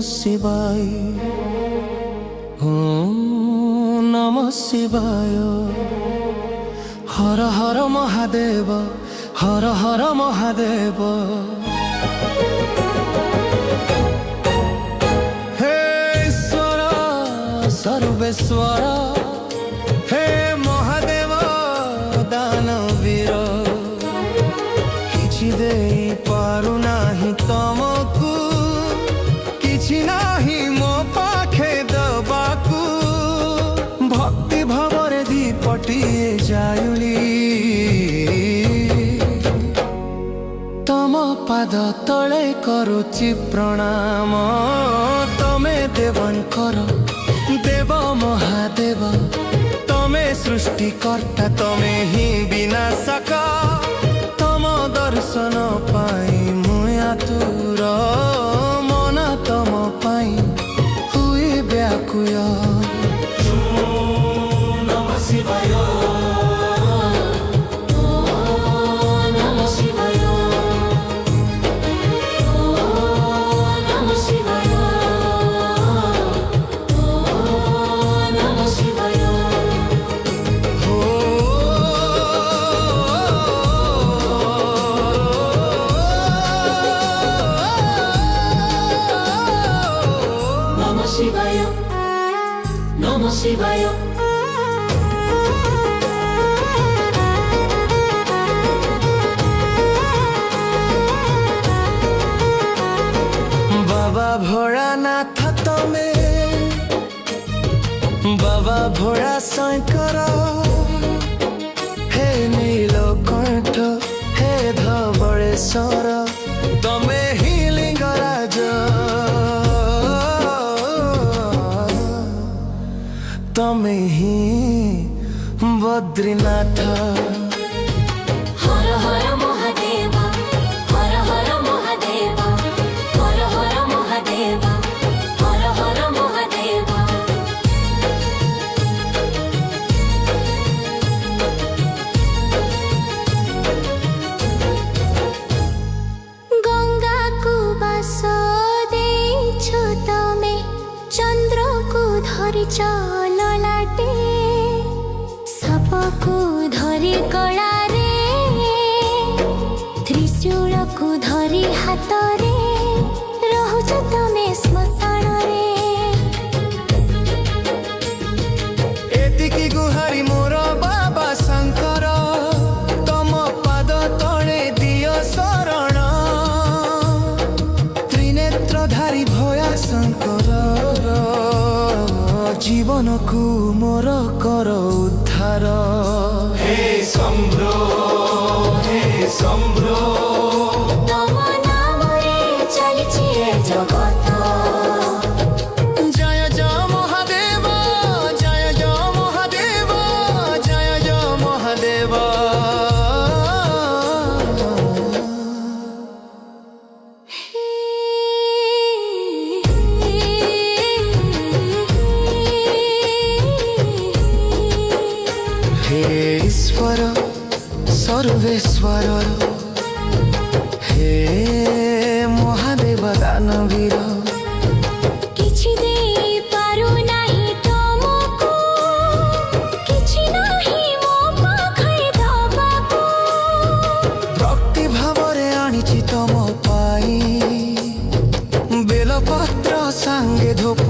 शिवाय ओम नमः शिवाय। हर हर महादेव हर हर महादेव। हे ईश्वर सर्वेश्वर हे महादेव दानवीर किछि देई पारु नाही तमकु किछि नाही मो पाखे दबाकु भक्ति भावरे दीपटिए जायुली तम पाद तले करुचि प्रणाम तमे देवंकर देव महादेव तमे सृष्टिकर्ता तमे ही विनाशक तम दर्शन पाई मुया तुर मन तम पाई हुए व्याकुल। नमः शिवाय शिवाय नमः शिवाय। बाबा भोलानाथ तमे बाबा भोला शंकर हे नीलकंठ हे धवळेश्वर तमे ही लिंगराज तमे ही बद्रीनाथ। हर हर महादेव हर हर महादेव हर हर महादेव हर हर महादेव। गंगा को बास देछ तमे चंद्र को धरिच ललाटे सापको धरी कलारे त्रिशूल को धरी हाथरे रहुछ तमे श्मशान रे। एतिकी गुहारी मोर बाबा शंकर तम पाद तले दियो शरण त्रिनेत्रधारी भोला शंकर जीवन को मोर कर उद्धार। हे शंभो हे शंभो तम नाम रे चलिछि ए जगत। जय जय महादेव जय जय महादेव जय जय महादेव। हे ईश्वर सर्वेश्वर हे महादेव दानवीर किछि देई पारु नाही तमको किछि नाही मो पाखे दबाको भक्ति भावरे आनिछि तम पाई बेलपत्र सांगे धूप